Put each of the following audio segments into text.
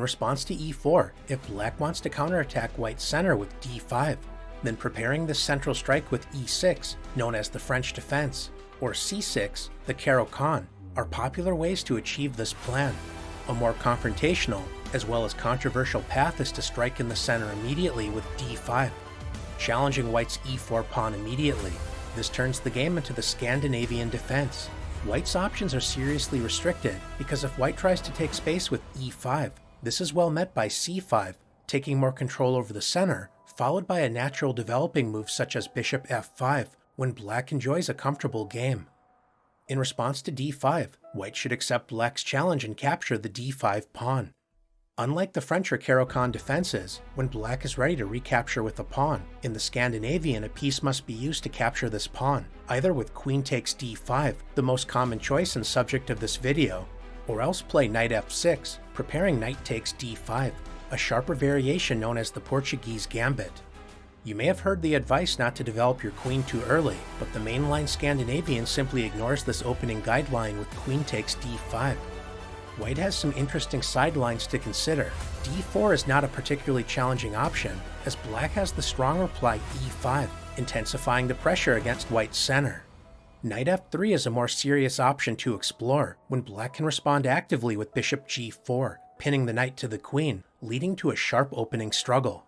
In response to e4, if black wants to counterattack white's center with d5, then preparing this central strike with e6, known as the French defense, or c6, the Caro-Kann, are popular ways to achieve this plan. A more confrontational, as well as controversial path is to strike in the center immediately with d5, challenging white's e4 pawn immediately. This turns the game into the Scandinavian defense. White's options are seriously restricted because if white tries to take space with e5, this is well met by c5, taking more control over the center, followed by a natural developing move such as bishop f5, when black enjoys a comfortable game. In response to d5, white should accept black's challenge and capture the d5 pawn. Unlike the French or Caro-Kann defenses, when black is ready to recapture with a pawn, in the Scandinavian a piece must be used to capture this pawn, either with queen takes d5, the most common choice and subject of this video, or else play knight f6, preparing knight takes d5, a sharper variation known as the Portuguese gambit. You may have heard the advice not to develop your queen too early, but the mainline Scandinavian simply ignores this opening guideline with queen takes d5. White has some interesting sidelines to consider. d4 is not a particularly challenging option, as black has the strong reply e5, intensifying the pressure against white's center. Knight f3 is a more serious option to explore, when black can respond actively with bishop g4, pinning the knight to the queen, leading to a sharp opening struggle.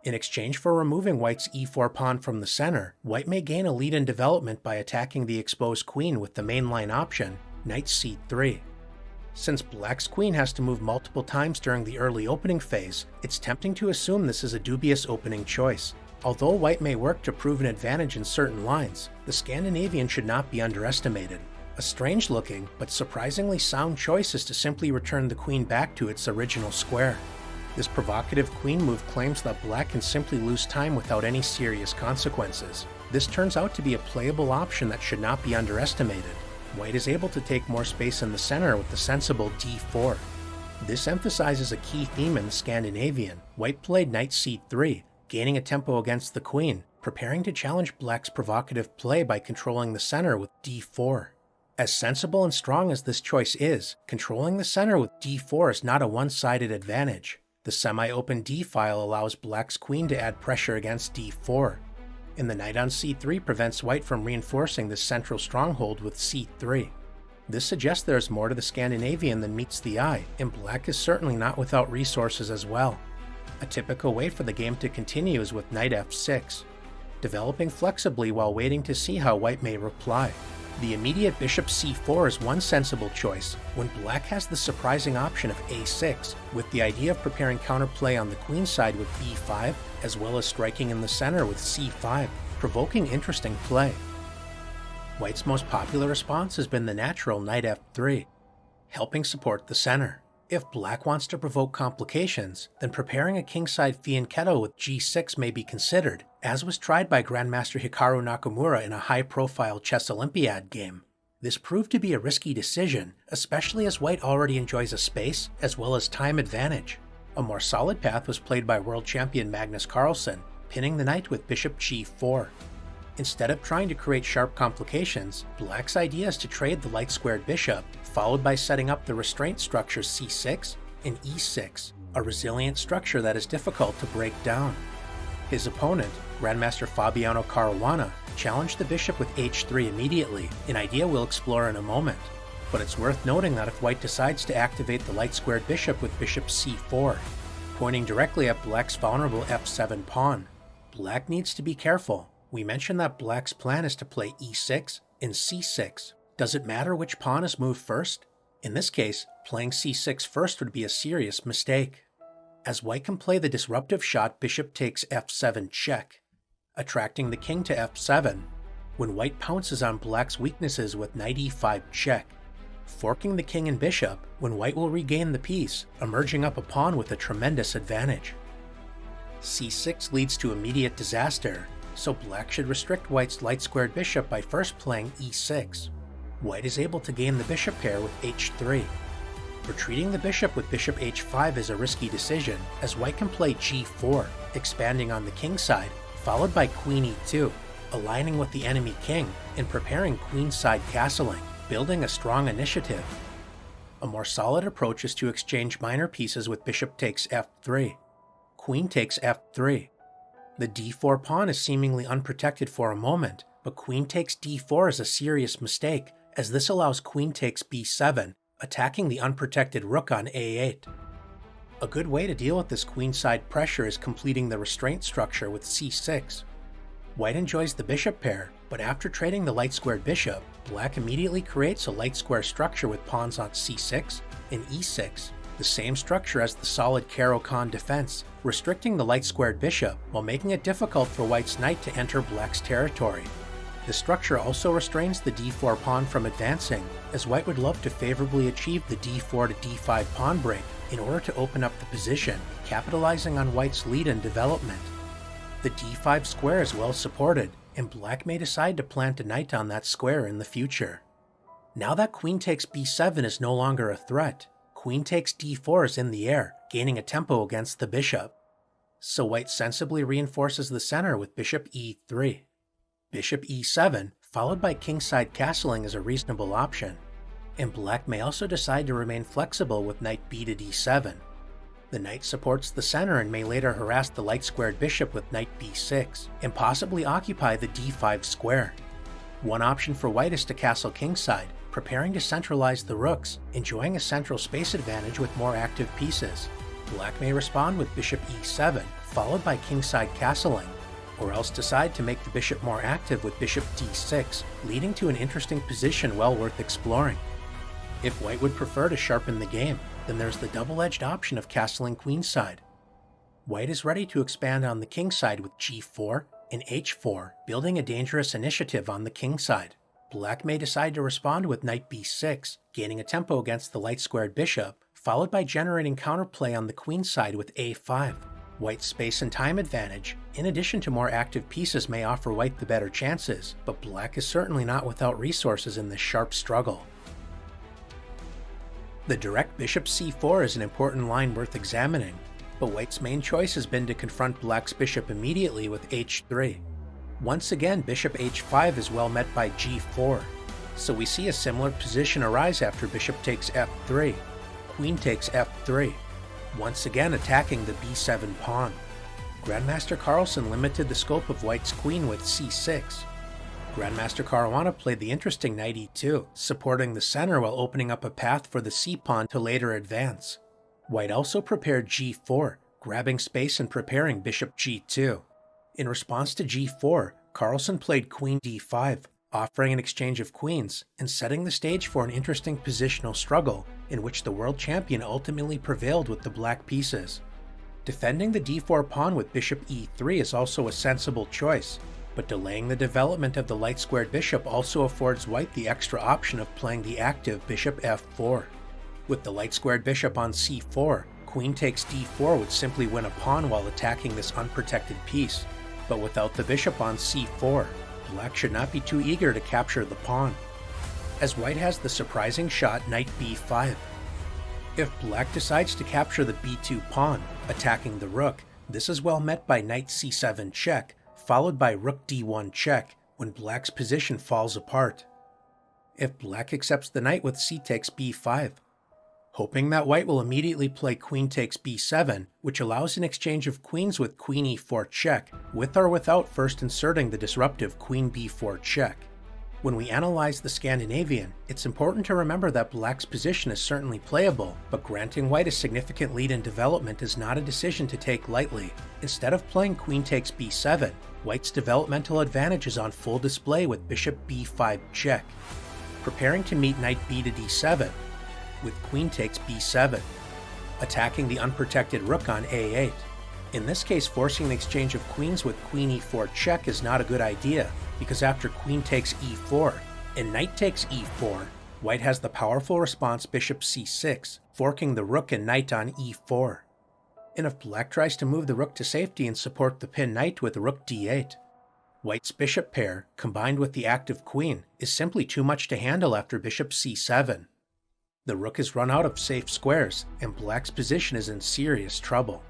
In exchange for removing white's e4 pawn from the center, white may gain a lead in development by attacking the exposed queen with the mainline option, knight c3. Since black's queen has to move multiple times during the early opening phase, it's tempting to assume this is a dubious opening choice. Although white may work to prove an advantage in certain lines, the Scandinavian should not be underestimated. A strange-looking, but surprisingly sound choice is to simply return the queen back to its original square. This provocative queen move claims that black can simply lose time without any serious consequences. This turns out to be a playable option that should not be underestimated. White is able to take more space in the center with the sensible d4. This emphasizes a key theme in the Scandinavian. White played knight c3, gaining a tempo against the queen, preparing to challenge black's provocative play by controlling the center with d4. As sensible and strong as this choice is, controlling the center with d4 is not a one-sided advantage. The semi-open d-file allows black's queen to add pressure against d4, and the knight on c3 prevents white from reinforcing this central stronghold with c3. This suggests there is more to the Scandinavian than meets the eye, and black is certainly not without resources as well. A typical way for the game to continue is with knight f6, developing flexibly while waiting to see how white may reply. The immediate bishop c4 is one sensible choice, when black has the surprising option of a6, with the idea of preparing counterplay on the queen side with b5, as well as striking in the center with c5, provoking interesting play. White's most popular response has been the natural knight f3, helping support the center. If black wants to provoke complications, then preparing a kingside fianchetto with g6 may be considered, as was tried by Grandmaster Hikaru Nakamura in a high-profile chess Olympiad game. This proved to be a risky decision, especially as white already enjoys a space as well as time advantage. A more solid path was played by world champion Magnus Carlsen, pinning the knight with bishop g4. Instead of trying to create sharp complications, black's idea is to trade the light-squared bishop, followed by setting up the restraint structures c6 and e6, a resilient structure that is difficult to break down. His opponent, Grandmaster Fabiano Caruana, challenged the bishop with h3 immediately, an idea we'll explore in a moment. But it's worth noting that if white decides to activate the light-squared bishop with bishop c4, pointing directly at black's vulnerable f7 pawn, black needs to be careful. We mentioned that black's plan is to play e6 and c6. Does it matter which pawn is moved first? In this case, playing c6 first would be a serious mistake, as white can play the disruptive shot bishop takes f7 check, attracting the king to f7, when white pounces on black's weaknesses with knight e5 check, forking the king and bishop when white will regain the piece, emerging up a pawn with a tremendous advantage. c6 leads to immediate disaster, so black should restrict white's light-squared bishop by first playing e6. White is able to gain the bishop pair with h3. Retreating the bishop with bishop h5 is a risky decision, as white can play g4, expanding on the king side, followed by queen e2, aligning with the enemy king and preparing queenside castling, building a strong initiative. A more solid approach is to exchange minor pieces with bishop takes f3. Queen takes f3. The d4 pawn is seemingly unprotected for a moment, but queen takes d4 is a serious mistake, as this allows queen takes b7, attacking the unprotected rook on a8. A good way to deal with this queenside pressure is completing the restraint structure with c6. White enjoys the bishop pair, but after trading the light-squared bishop, black immediately creates a light-square structure with pawns on c6 and e6, the same structure as the solid Caro-Kann defense, restricting the light-squared bishop while making it difficult for white's knight to enter black's territory. The structure also restrains the d4 pawn from advancing, as white would love to favorably achieve the d4 to d5 pawn break in order to open up the position, capitalizing on white's lead in development. The d5 square is well supported, and black may decide to plant a knight on that square in the future. Now that queen takes b7 is no longer a threat, queen takes d4 is in the air, gaining a tempo against the bishop. So white sensibly reinforces the center with bishop e3. Bishop e7, followed by kingside castling, is a reasonable option, and black may also decide to remain flexible with knight b to d7. The knight supports the center and may later harass the light-squared bishop with knight b6, and possibly occupy the d5 square. One option for white is to castle kingside, preparing to centralize the rooks, enjoying a central space advantage with more active pieces. Black may respond with bishop e7, followed by kingside castling, or else decide to make the bishop more active with bishop d6, leading to an interesting position well worth exploring. If white would prefer to sharpen the game, then there's the double-edged option of castling queenside. White is ready to expand on the kingside with g4 and h4, building a dangerous initiative on the kingside. Black may decide to respond with knight b6, gaining a tempo against the light-squared bishop, followed by generating counterplay on the queenside with a5. White's space and time advantage, in addition to more active pieces, may offer white the better chances, but black is certainly not without resources in this sharp struggle. The direct bishop c4 is an important line worth examining, but white's main choice has been to confront black's bishop immediately with h3. Once again, bishop h5 is well met by g4, so we see a similar position arise after bishop takes f3, queen takes f3, once again attacking the b7 pawn. Grandmaster Carlsen limited the scope of white's queen with c6. Grandmaster Caruana played the interesting knight e2, supporting the center while opening up a path for the c-pawn to later advance. White also prepared g4, grabbing space and preparing bishop g2. In response to g4, Carlsen played queen d5, offering an exchange of queens and setting the stage for an interesting positional struggle in which the world champion ultimately prevailed with the black pieces. Defending the d4 pawn with bishop e3 is also a sensible choice, but delaying the development of the light-squared bishop also affords white the extra option of playing the active bishop f4. With the light-squared bishop on c4, queen takes d4 would simply win a pawn while attacking this unprotected piece, but without the bishop on c4, black should not be too eager to capture the pawn, as white has the surprising shot knight b5. If black decides to capture the b2 pawn, attacking the rook, this is well met by knight c7 check, followed by rook d1 check when black's position falls apart. If black accepts the knight with c takes b5, hoping that white will immediately play queen takes b7, which allows an exchange of queens with queen e4 check, with or without first inserting the disruptive queen b4 check. When we analyze the Scandinavian, it's important to remember that black's position is certainly playable, but granting white a significant lead in development is not a decision to take lightly. Instead of playing queen takes b7, white's developmental advantage is on full display with bishop b5 check, preparing to meet knight b to d7 with queen takes b7, attacking the unprotected rook on a8. In this case, forcing the exchange of queens with queen e4 check is not a good idea, because after queen takes e4 and knight takes e4, white has the powerful response bishop c6, forking the rook and knight on e4. And if black tries to move the rook to safety and support the pinned knight with rook d8, white's bishop pair, combined with the active queen, is simply too much to handle after bishop c7. The rook is run out of safe squares, and black's position is in serious trouble.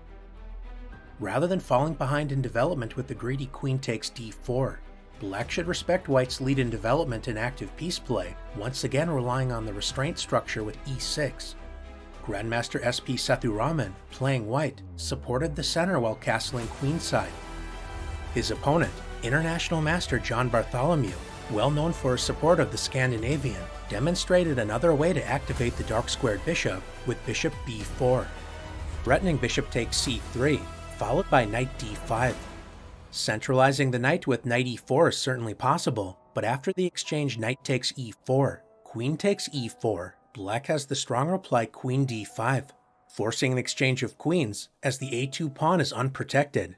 Rather than falling behind in development with the greedy queen takes d4, Black should respect white's lead in development and active piece play, once again relying on the restraint structure with e6. Grandmaster SP Sethuraman, playing white, supported the center while castling queenside. His opponent, International Master John Bartholomew, well known for his support of the Scandinavian, demonstrated another way to activate the dark squared bishop with bishop b4. Threatening bishop takes c3, followed by knight d5. Centralizing the knight with knight e4 is certainly possible, but after the exchange knight takes e4, queen takes e4, black has the strong reply queen d5, forcing an exchange of queens as the a2 pawn is unprotected.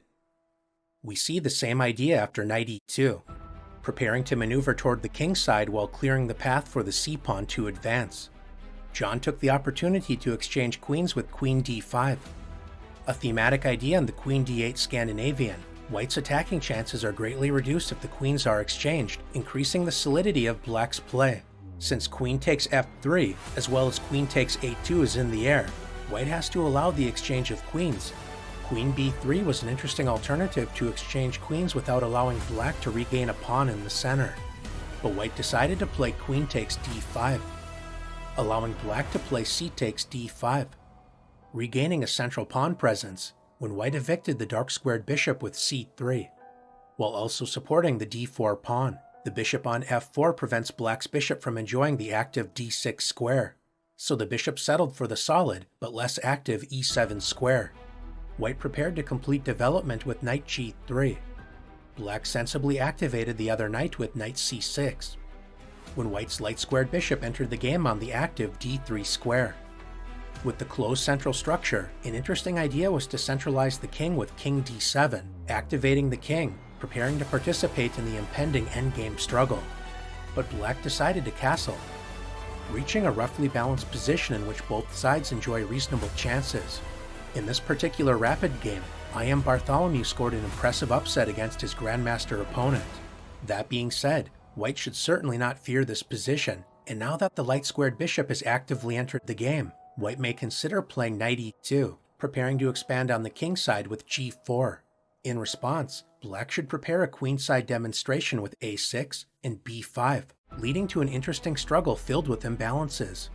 We see the same idea after knight e2, preparing to maneuver toward the king side while clearing the path for the c-pawn to advance. John took the opportunity to exchange queens with queen d5. A thematic idea in the queen d8 Scandinavian, white's attacking chances are greatly reduced if the queens are exchanged, increasing the solidity of black's play. Since queen takes f3, as well as queen takes a2 is in the air, white has to allow the exchange of queens. Queen b3 was an interesting alternative to exchange queens without allowing black to regain a pawn in the center. But white decided to play queen takes d5, allowing black to play c takes d5, regaining a central pawn presence when white evicted the dark squared bishop with c3, while also supporting the d4 pawn. The bishop on f4 prevents black's bishop from enjoying the active d6 square, so the bishop settled for the solid but less active e7 square. White prepared to complete development with knight g3. Black sensibly activated the other knight with knight c6, when white's light-squared bishop entered the game on the active d3 square. With the closed central structure, an interesting idea was to centralize the king with king d7, activating the king, preparing to participate in the impending endgame struggle. But black decided to castle, reaching a roughly balanced position in which both sides enjoy reasonable chances. In this particular rapid game, IM Bartholomew scored an impressive upset against his grandmaster opponent. That being said, white should certainly not fear this position, and now that the light-squared bishop has actively entered the game, white may consider playing knight e2, preparing to expand on the king side with g4. In response, black should prepare a queenside demonstration with a6 and b5, leading to an interesting struggle filled with imbalances.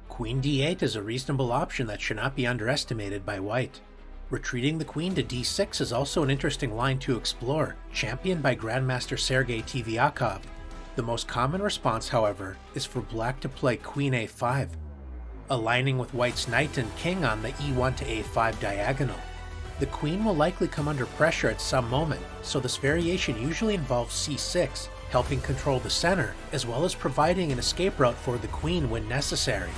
Queen d8 is a reasonable option that should not be underestimated by white. Retreating the queen to d6 is also an interesting line to explore, championed by Grandmaster Sergei Tiviakov. The most common response, however, is for black to play queen a5, aligning with white's knight and king on the e1 to a5 diagonal. The queen will likely come under pressure at some moment, so this variation usually involves c6, helping control the center, as well as providing an escape route for the queen when necessary.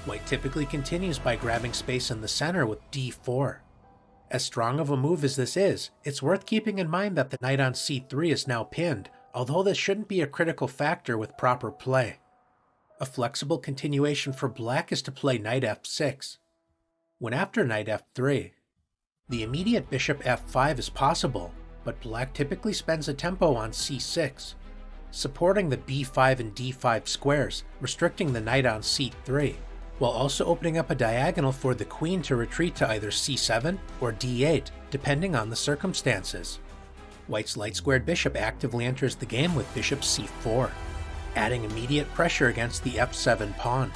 White typically continues by grabbing space in the center with d4. As strong of a move as this is, it's worth keeping in mind that the knight on c3 is now pinned, although this shouldn't be a critical factor with proper play. A flexible continuation for black is to play knight f6. When after knight f3, the immediate bishop f5 is possible, but black typically spends a tempo on c6, supporting the b5 and d5 squares, restricting the knight on c3, while also opening up a diagonal for the queen to retreat to either c7 or d8, depending on the circumstances. White's light-squared bishop actively enters the game with bishop c4, adding immediate pressure against the f7 pawn.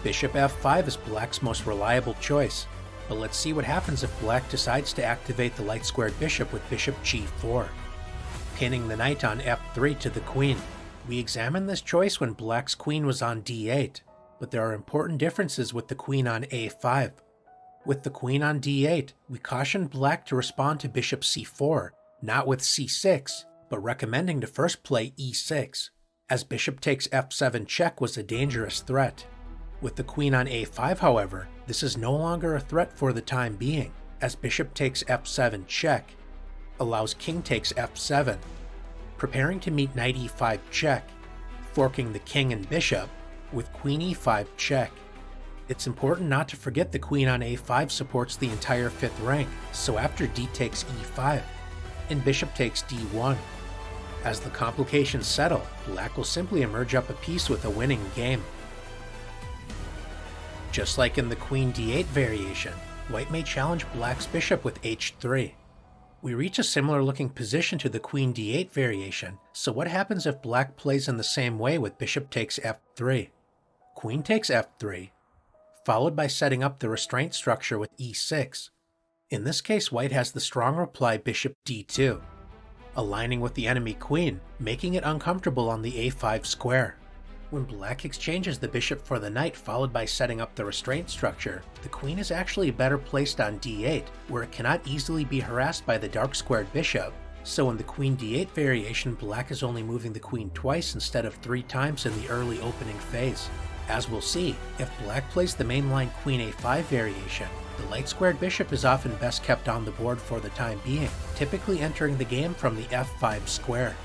Bishop f5 is black's most reliable choice, but let's see what happens if black decides to activate the light-squared bishop with bishop g4, pinning the knight on f3 to the queen. We examined this choice when black's queen was on d8, but there are important differences with the queen on a5. With the queen on d8, we cautioned black to respond to bishop c4, not with c6, but recommending to first play e6, as bishop takes f7 check was a dangerous threat. With the queen on a5, however, this is no longer a threat for the time being, as bishop takes f7 check allows king takes f7, preparing to meet knight e5 check, forking the king and bishop with queen e5 check. It's important not to forget the queen on a5 supports the entire fifth rank, so after d takes e5, and bishop takes d1. As the complications settle, black will simply emerge up a piece with a winning game. Just like in the queen d8 variation, white may challenge black's bishop with h3. We reach a similar looking position to the queen d8 variation, so what happens if black plays in the same way with bishop takes f3? Queen takes f3, followed by setting up the restraint structure with e6. In this case, white has the strong reply bishop d2, aligning with the enemy queen, making it uncomfortable on the a5 square. When black exchanges the bishop for the knight followed by setting up the restraint structure, the queen is actually better placed on d8, where it cannot easily be harassed by the dark squared bishop, so in the queen d8 variation, black is only moving the queen twice instead of 3 times in the early opening phase. As we'll see, if black plays the mainline queen a5 variation, the light squared bishop is often best kept on the board for the time being, typically entering the game from the f5 square.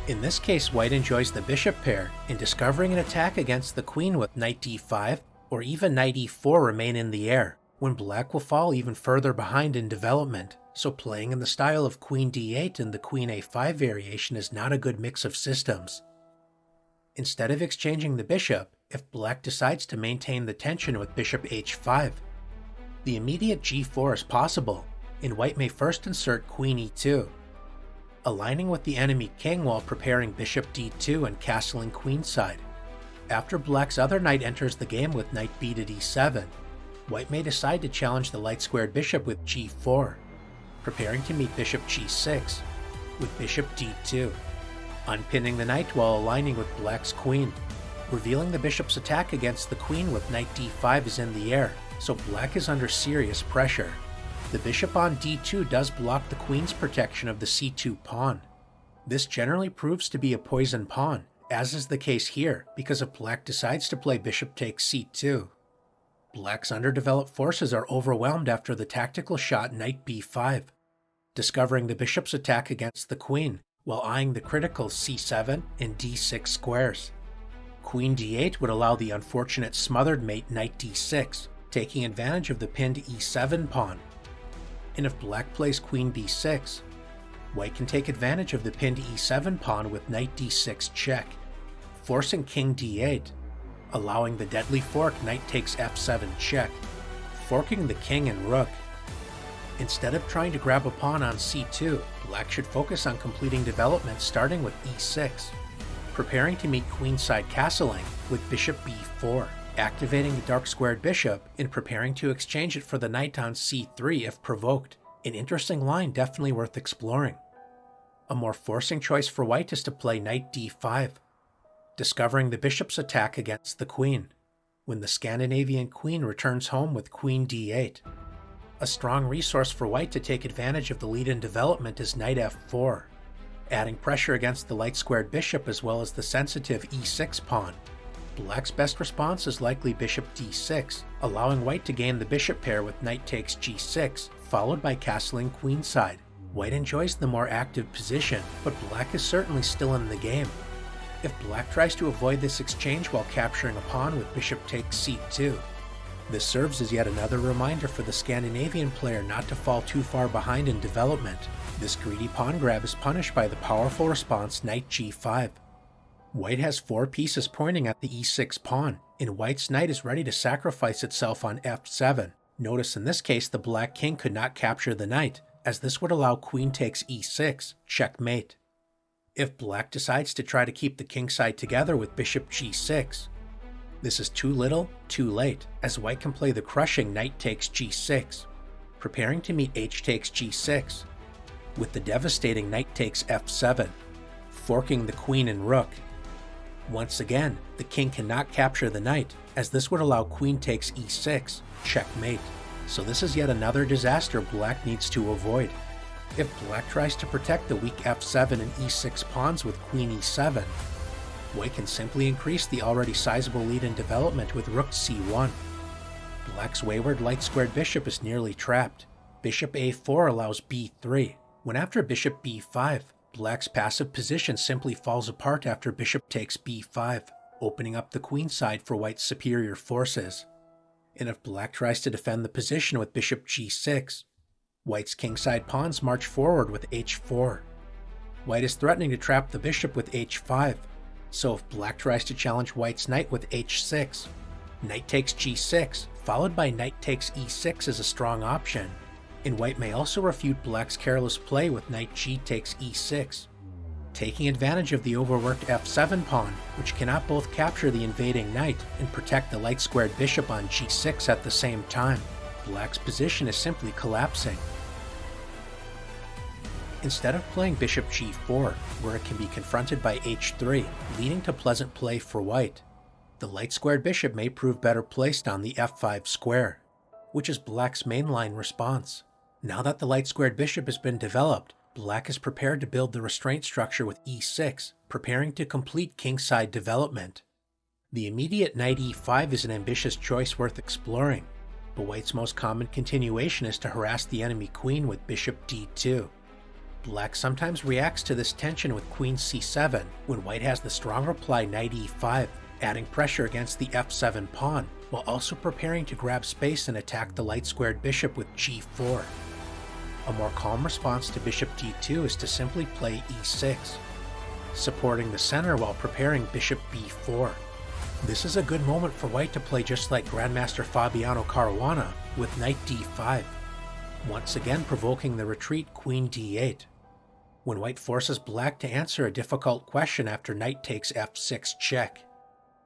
In this case, white enjoys the bishop pair in discovering an attack against the queen with knight d5 or even knight e4 remain in the air, when black will fall even further behind in development, so playing in the style of queen d8 and the queen a5 variation is not a good mix of systems. Instead of exchanging the bishop, if black decides to maintain the tension with bishop h5, the immediate g4 is possible, and white may first insert queen e2, aligning with the enemy king while preparing bishop d2 and castling queenside. After black's other knight enters the game with knight b to d7, white may decide to challenge the light squared bishop with g4, preparing to meet bishop g6 with bishop d2, unpinning the knight while aligning with black's queen. Revealing the bishop's attack against the queen with knight d5 is in the air, so black is under serious pressure. The bishop on d2 does block the queen's protection of the c2 pawn. This generally proves to be a poison pawn, as is the case here, because if black decides to play bishop takes c2, black's underdeveloped forces are overwhelmed after the tactical shot knight b5, discovering the bishop's attack against the queen, while eyeing the critical c7 and d6 squares. Queen d8 would allow the unfortunate smothered mate knight d6, taking advantage of the pinned e7 pawn. And if black plays queen b6, white can take advantage of the pinned e7 pawn with knight d6 check, forcing king d8, allowing the deadly fork knight takes f7 check, forking the king and rook. Instead of trying to grab a pawn on c2, black should focus on completing development starting with e6, preparing to meet queenside castling with bishop b4, activating the dark squared bishop and preparing to exchange it for the knight on c3 if provoked. An interesting line definitely worth exploring. A more forcing choice for white is to play knight d5, discovering the bishop's attack against the queen, when the Scandinavian queen returns home with queen d8. A strong resource for white to take advantage of the lead in development is knight f4, adding pressure against the light squared bishop as well as the sensitive e6 pawn. Black's best response is likely bishop d6, allowing white to gain the bishop pair with knight takes g6, followed by castling queenside. White enjoys the more active position, but black is certainly still in the game. If black tries to avoid this exchange while capturing a pawn with bishop takes c2, this serves as yet another reminder for the Scandinavian player not to fall too far behind in development. This greedy pawn grab is punished by the powerful response knight g5. White has 4 pieces pointing at the e6 pawn, and white's knight is ready to sacrifice itself on f7. Notice in this case the black king could not capture the knight, as this would allow queen takes e6, checkmate. If black decides to try to keep the kingside together with bishop g6, this is too little, too late, as white can play the crushing knight takes g6, preparing to meet h takes g6, with the devastating knight takes f7, forking the queen and rook. Once again, the king cannot capture the knight, as this would allow queen takes e6, checkmate. So this is yet another disaster black needs to avoid. If black tries to protect the weak f7 and e6 pawns with queen e7, white can simply increase the already sizable lead in development with rook c1. Black's wayward light squared bishop is nearly trapped. Bishop a4 allows b3, when after bishop b5, black's passive position simply falls apart after bishop takes b5, opening up the queenside for white's superior forces. And if black tries to defend the position with bishop g6, white's kingside pawns march forward with h4. White is threatening to trap the bishop with h5, so if black tries to challenge white's knight with h6, knight takes g6, followed by knight takes e6 is a strong option. and white may also refute black's careless play with knight g takes e6, taking advantage of the overworked f7 pawn, which cannot both capture the invading knight and protect the light-squared bishop on g6 at the same time. Black's position is simply collapsing. Instead of playing bishop g4, where it can be confronted by h3, leading to pleasant play for white, the light-squared bishop may prove better placed on the f5 square, which is black's mainline response. Now that the light-squared bishop has been developed, black is prepared to build the restraint structure with e6, preparing to complete kingside development. The immediate knight e5 is an ambitious choice worth exploring, but white's most common continuation is to harass the enemy queen with bishop d2. Black sometimes reacts to this tension with queen c7 when white has the strong reply knight e5, adding pressure against the f7 pawn, while also preparing to grab space and attack the light-squared bishop with g4. A more calm response to bishop d2 is to simply play e6, supporting the center while preparing bishop b4. This is a good moment for white to play just like Grandmaster Fabiano Caruana with knight d5, once again provoking the retreat queen d8, when white forces black to answer a difficult question after knight takes f6 check.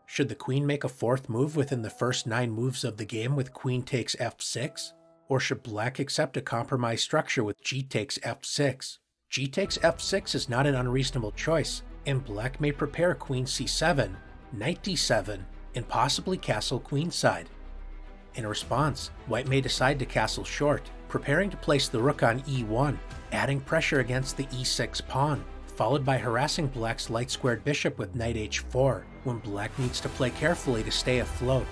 Should the queen make a fourth move within the first 9 moves of the game with queen takes f6? Or should black accept a compromise structure with g takes f6? G takes f6 is not an unreasonable choice, and black may prepare queen c7, knight d7, and possibly castle queenside. In response, white may decide to castle short, preparing to place the rook on e1, adding pressure against the e6 pawn, followed by harassing black's light-squared bishop with knight h4, when black needs to play carefully to stay afloat.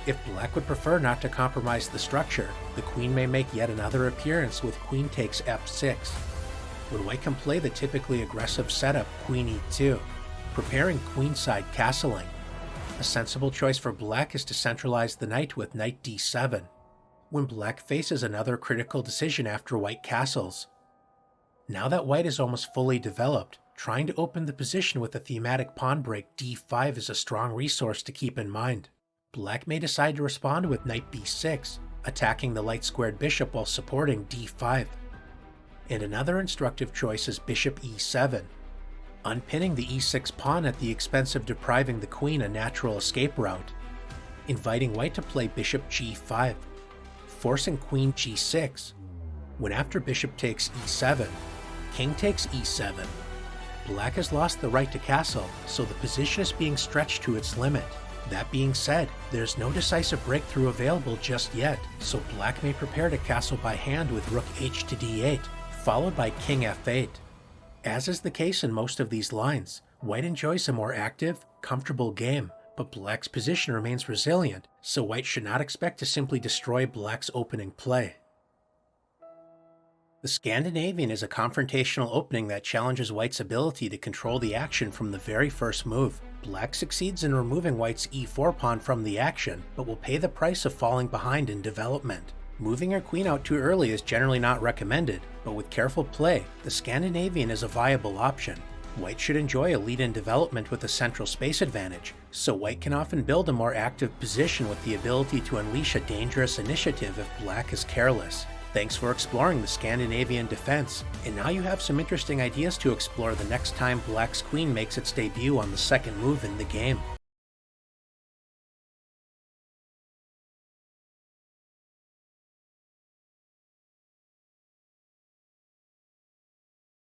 If black would prefer not to compromise the structure, the queen may make yet another appearance with queen takes f6, when white can play the typically aggressive setup queen e2, preparing queenside castling. A sensible choice for black is to centralize the knight with knight d7, when black faces another critical decision after white castles. Now that white is almost fully developed, trying to open the position with a thematic pawn break d5 is a strong resource to keep in mind. Black may decide to respond with knight b6, attacking the light-squared bishop while supporting d5. And another instructive choice is bishop e7, unpinning the e6 pawn at the expense of depriving the queen a natural escape route, inviting white to play bishop g5, forcing queen g6, when after bishop takes e7, king takes e7. Black has lost the right to castle, so the position is being stretched to its limit. That being said, there's no decisive breakthrough available just yet, so black may prepare to castle by hand with rook h to d8, followed by king f8. As is the case in most of these lines, white enjoys a more active, comfortable game, but black's position remains resilient, so white should not expect to simply destroy black's opening play. The Scandinavian is a confrontational opening that challenges white's ability to control the action from the very first move. Black succeeds in removing white's e4 pawn from the action, but will pay the price of falling behind in development. Moving your queen out too early is generally not recommended, but with careful play, the Scandinavian is a viable option. White should enjoy a lead in development with a central space advantage, so white can often build a more active position with the ability to unleash a dangerous initiative if black is careless. Thanks for exploring the Scandinavian Defense, and now you have some interesting ideas to explore the next time black's queen makes its debut on the second move in the game.